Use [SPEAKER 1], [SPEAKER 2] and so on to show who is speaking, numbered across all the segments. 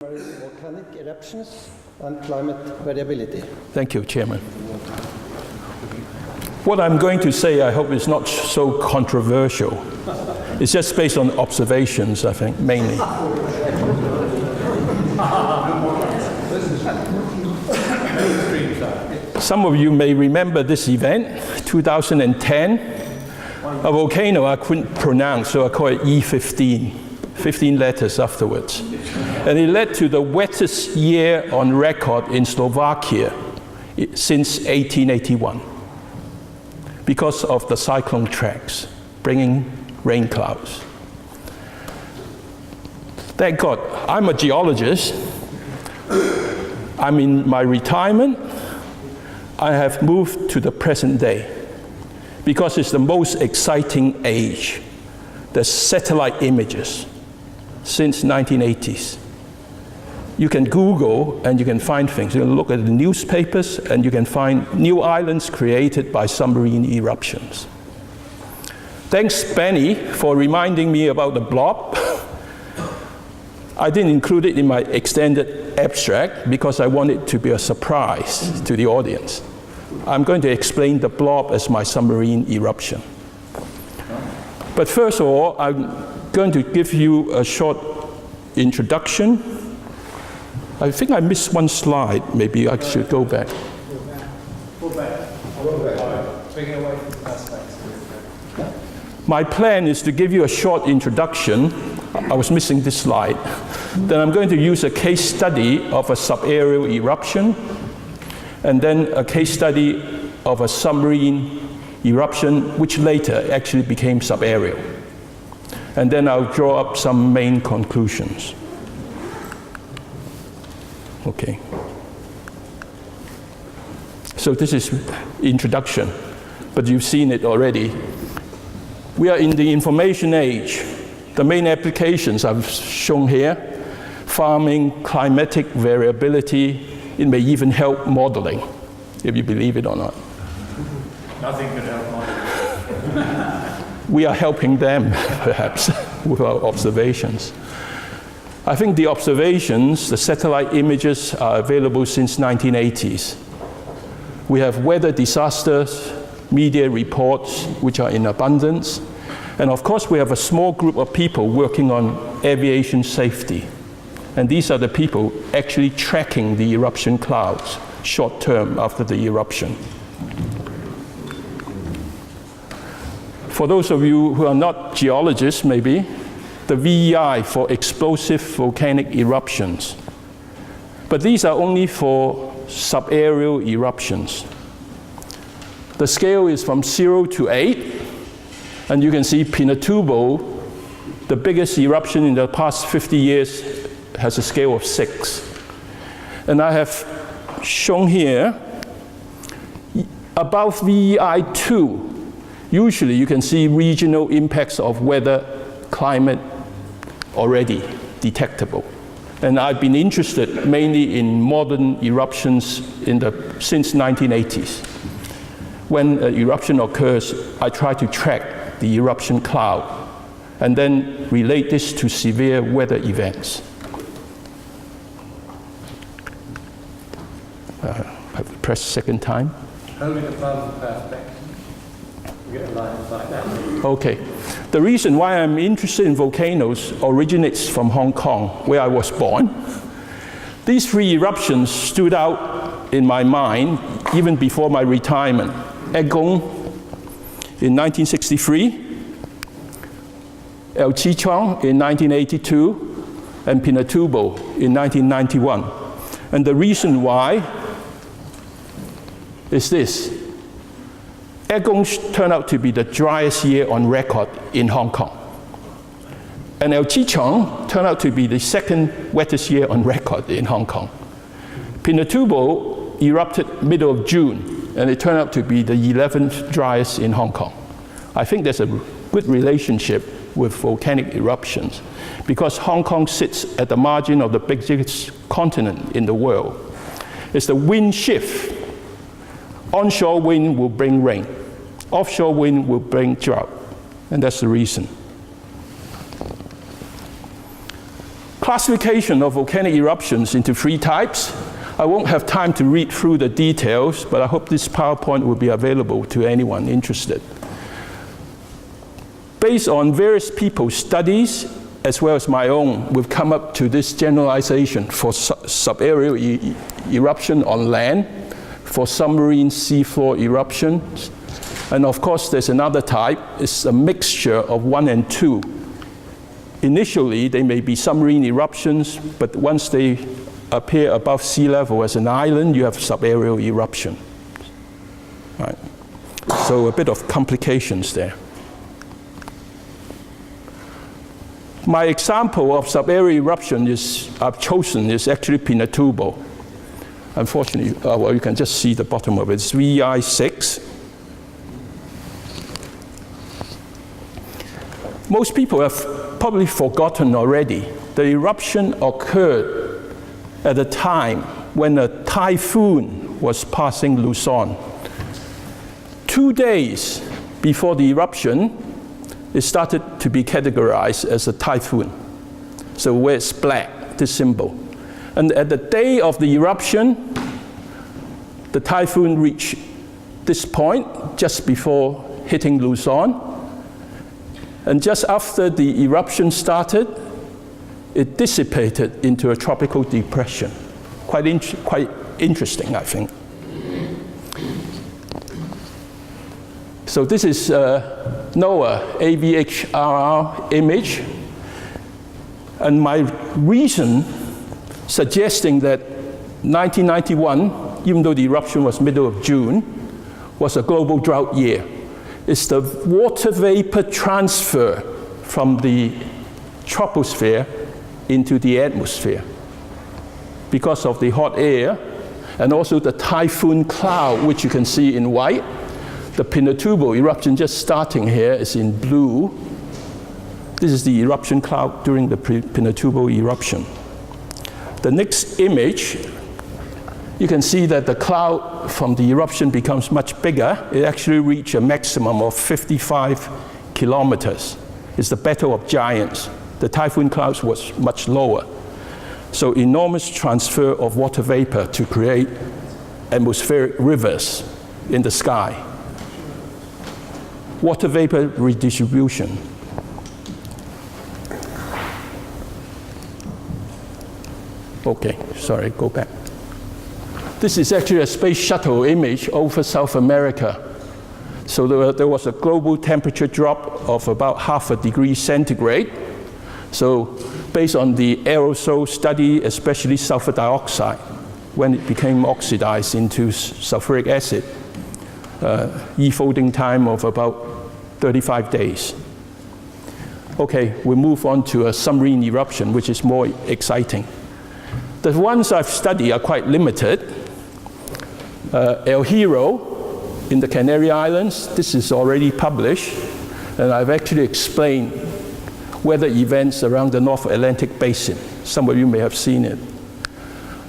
[SPEAKER 1] Volcanic eruptions and climate variability.
[SPEAKER 2] Thank you, Chairman. What I'm going to say, I hope, is not so controversial. It's just based on observations, I think, mainly. Some of you may remember this event, 2010. A volcano I couldn't pronounce, so I call it E15, 15 letters afterwards. And it led to the wettest year on record in Slovakia since 1881 because of the cyclone tracks bringing rain clouds. Thank God, I'm a geologist. I'm in my retirement. I have moved to the present day because it's the most exciting age, the satellite images since 1980s. You can Google and you can find things. You can look at the newspapers and you can find new islands created by submarine eruptions. Thanks, Benny, for reminding me about the blob. I didn't include it in my extended abstract because I want it to be a surprise to the audience. I'm going to explain the blob as my submarine eruption. But first of all, I'm going to give you a short introduction. I think I missed one slide. Maybe I should go back.
[SPEAKER 3] Go back. Bring it away from the aspects.
[SPEAKER 2] My plan is to give you a short introduction. I was missing this slide. Then I'm going to use a case study of a sub-areal eruption, and then a case study of a submarine eruption, which later actually became sub-areal. And then I'll draw up some main conclusions. Okay. So this is introduction, but you've seen it already. We are in the information age. The main applications I've shown here: farming, climatic variability. It may even help modeling, if you believe it or not.
[SPEAKER 3] Nothing could help modeling.
[SPEAKER 2] We are helping them, perhaps, with our observations. I think the observations, the satellite images, are available since 1980s. We have weather disasters, media reports, which are in abundance. And of course, we have a small group of people working on aviation safety. And these are the people actually tracking the eruption clouds short term after the eruption. For those of you who are not geologists, maybe, the VEI for explosive volcanic eruptions. But these are only for sub-areal eruptions. The scale is from 0 to 8, and you can see Pinatubo, the biggest eruption in the past 50 years, has a scale of 6. And I have shown here, above VEI 2, usually you can see regional impacts of weather, climate already detectable. And I've been interested mainly in modern eruptions since 1980s. When an eruption occurs, I try to track the eruption cloud and then relate this to severe weather events. I have to press second time.
[SPEAKER 3] Hold it above the perspex. You get a line like that.
[SPEAKER 2] Okay. The reason why I'm interested in volcanoes originates from Hong Kong, where I was born. These 3 eruptions stood out in my mind even before my retirement. Egong in 1963, El Chichong in 1982, and Pinatubo in 1991. And the reason why is this. Egong turned out to be the driest year on record in Hong Kong. And El Chichong turned out to be the 2nd wettest year on record in Hong Kong. Pinatubo erupted middle of June, and it turned out to be the 11th driest in Hong Kong. I think there's a good relationship with volcanic eruptions because Hong Kong sits at the margin of the biggest continent in the world. It's the wind shift. Onshore wind will bring rain. Offshore wind will bring drought. And that's the reason. classification of volcanic eruptions into 3 types. I won't have time to read through the details, but I hope this PowerPoint will be available to anyone interested. Based on various people's studies, as well as my own, we've come up to this generalization for sub-areal eruption on land, for submarine seafloor eruptions, and of course there's another type. It's a mixture of 1 and 2. Initially, they may be submarine eruptions, but once they appear above sea level as an island, you have sub-areal eruption. Right. So a bit of complications there. My example of sub-areal eruption I've chosen is actually Pinatubo. Unfortunately, well, you can just see the bottom of it. It's VI6. Most people have probably forgotten already. The eruption occurred at a time when a typhoon was passing Luzon. 2 days before the eruption, it started to be categorized as a typhoon. So where it's black, this symbol. And at the day of the eruption, the typhoon reached this point just before hitting Luzon. And just after the eruption started, it dissipated into a tropical depression. Quite interesting, I think. So this is NOAA AVHRR image. And my reason suggesting that 1991, even though the eruption was middle of June, was a global drought year. It's the water vapor transfer from the troposphere into the atmosphere. Because of the hot air, and also the typhoon cloud, which you can see in white. The Pinatubo eruption just starting here is in blue. This is the eruption cloud during the Pinatubo eruption. The next image, you can see that the cloud from the eruption becomes much bigger. It actually reached a maximum of 55 kilometers. It's the battle of giants. The typhoon clouds was much lower. So enormous transfer of water vapor to create atmospheric rivers in the sky. Water vapor redistribution. Okay, sorry, go back. This is actually a space shuttle image over South America. So there was a global temperature drop of about 0.5 degree centigrade. So based on the aerosol study, especially sulfur dioxide, when it became oxidized into sulfuric acid, e-folding time of about 35 days. Okay, we move on to a submarine eruption, which is more exciting. The ones I've studied are quite limited. El Hierro in the Canary Islands, this is already published, and I've actually explained weather events around the North Atlantic Basin. Some of you may have seen it.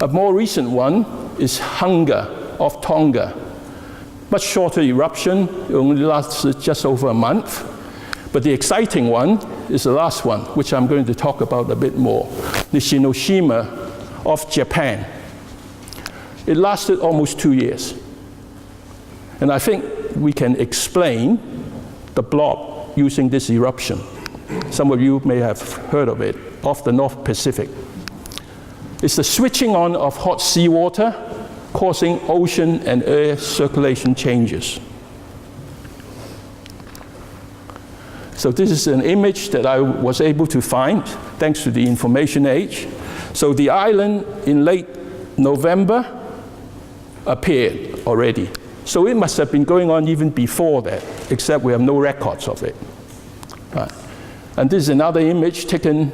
[SPEAKER 2] A more recent one is Hunger off Tonga. Much shorter eruption, it only lasted just over a month. But the exciting one is the last one, which I'm going to talk about a bit more. Nishinoshima off Japan. It lasted almost 2 years. And I think we can explain the blob using this eruption. Some of you may have heard of it, off the North Pacific. It's the switching on of hot seawater causing ocean and air circulation changes. So this is an image that I was able to find thanks to the information age. So the island in late November appeared already. So it must have been going on even before that, except we have no records of it. Right. And this is another image taken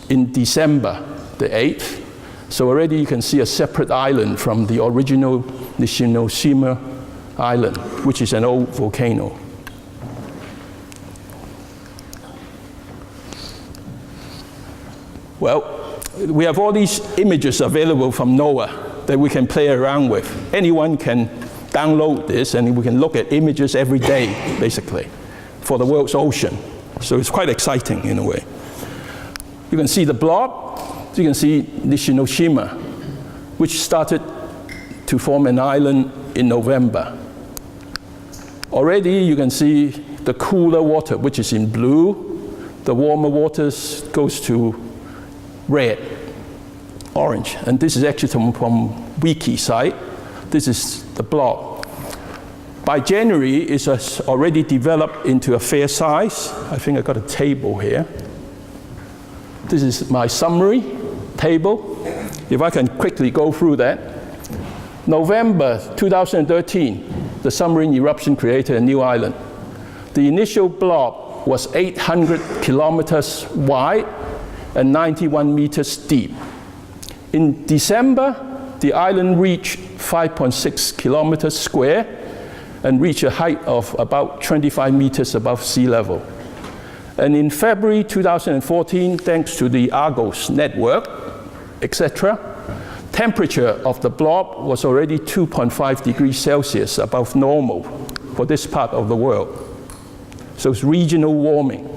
[SPEAKER 2] in December the 8th. So already you can see a separate island from the original Nishinoshima island, which is an old volcano. Well, we have all these images available from NOAA that we can play around with. Anyone can download this and we can look at images every day, basically, for the world's ocean. So it's quite exciting in a way. You can see the blob. You can see Nishinoshima, which started to form an island in November. Already you can see the cooler water, which is in blue. The warmer waters goes to red, orange. And this is actually from Wiki site. This is the blob. By January, it has already developed into a fair size. I think I got a table here. This is my summary table. If I can quickly go through that. November 2013, the submarine eruption created a new island. The initial blob was 800 kilometers wide and 91 meters deep. In December, the island reached 5.6 kilometers square and reached a height of about 25 meters above sea level. And in February 2014, thanks to the Argos network, etc., temperature of the blob was already 2.5 degrees Celsius above normal for this part of the world. So it's regional warming.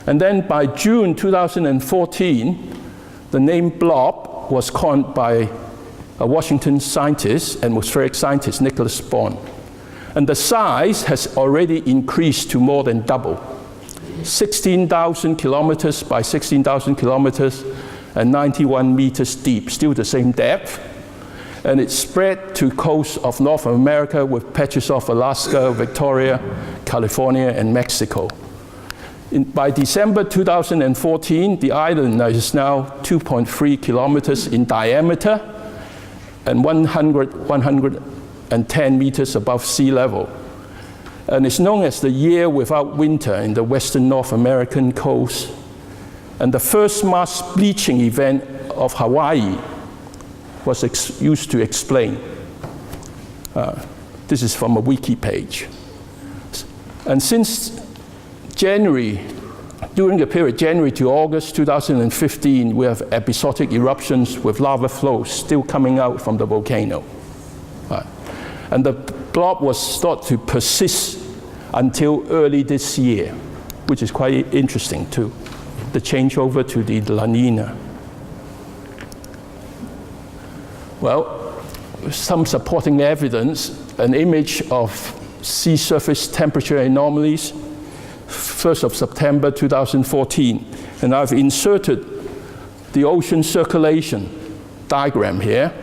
[SPEAKER 2] And then by June 2014, the name blob was coined by a Washington scientist, atmospheric scientist, Nicholas Bond. And the size has already increased to more than double. 16,000 kilometers by 16,000 kilometers and 91 meters deep, still the same depth. And it spread to coasts of North America with patches of Alaska, Victoria, California, and Mexico. By December 2014, the island is now 2.3 kilometers in diameter and 110 meters above sea level. And it's known as the year without winter in the western North American coast. And the first mass bleaching event of Hawaii was used to explain. This is from a wiki page. And since January, during the period January to August 2015, we have episodic eruptions with lava flows still coming out from the volcano. And the blob was thought to persist until early this year, which is quite interesting too, the changeover to the La Nina. Well, some supporting evidence, an image of sea surface temperature anomalies, 1st of September 2014. And I've inserted the ocean circulation diagram here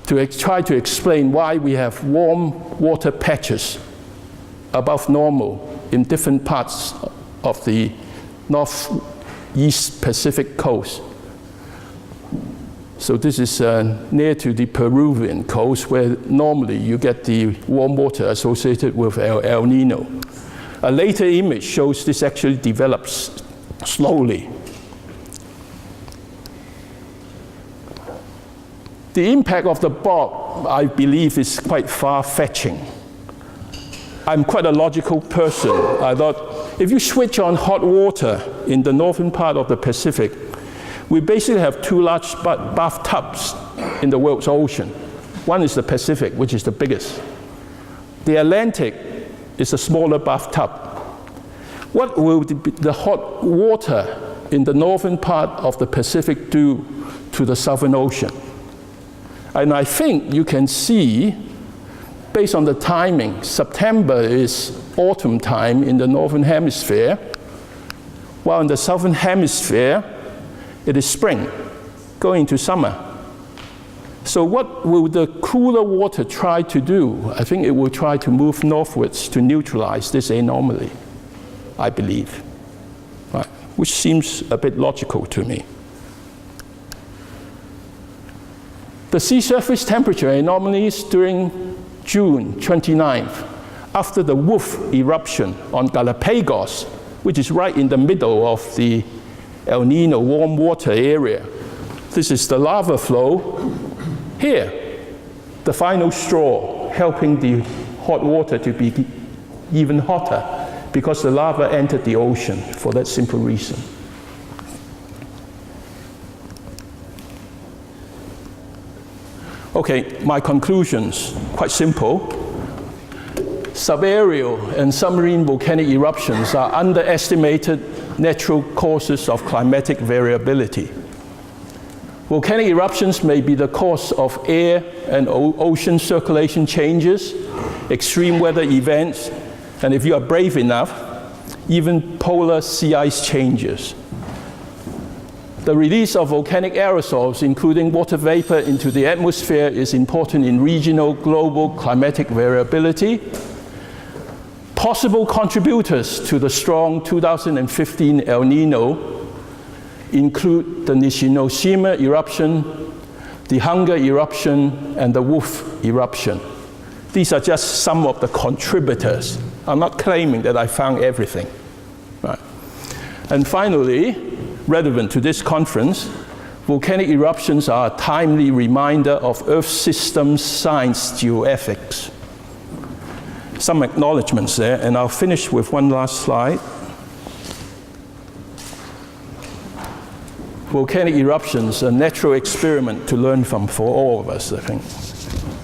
[SPEAKER 2] to try to explain why we have warm water patches above normal in different parts of the Northeast Pacific coast. So this is near to the Peruvian coast, where normally you get the warm water associated with El Nino. A later image shows this actually develops slowly. The impact of the blob, I believe, is quite far-fetching. I'm quite a logical person. I thought, if you switch on hot water in the northern part of the Pacific, we basically have two large bathtubs in the world's ocean. One is the Pacific, which is the biggest. The Atlantic is a smaller bathtub. What will the hot water in the northern part of the Pacific do to the Southern Ocean? And I think you can see, based on the timing, September is autumn time in the Northern Hemisphere, while in the Southern Hemisphere, it is spring, going to summer. So what will the cooler water try to do? I think it will try to move northwards to neutralize this anomaly, I believe, right? Which seems a bit logical to me. The sea surface temperature anomalies during June 29th, after the Wolf eruption on Galapagos, which is right in the middle of the El Nino warm water area. This is the lava flow here, the final straw, helping the hot water to be even hotter because the lava entered the ocean for that simple reason. Okay, my conclusions, quite simple. Sub-aerial and submarine volcanic eruptions are underestimated natural causes of climatic variability. Volcanic eruptions may be the cause of air and ocean circulation changes, extreme weather events, and if you are brave enough, even polar sea ice changes. The release of volcanic aerosols, including water vapor, into the atmosphere is important in regional, global climatic variability. Possible contributors to the strong 2015 El Nino include the Nishinoshima eruption, the Hunger eruption, and the Wolf eruption. These are just some of the contributors. I'm not claiming that I found everything. Right. And finally, relevant to this conference, volcanic eruptions are a timely reminder of Earth system science geoethics. Some acknowledgements there, and I'll finish with one last slide. Volcanic eruptions, a natural experiment to learn from for all of us, I think.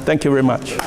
[SPEAKER 2] Thank you very much.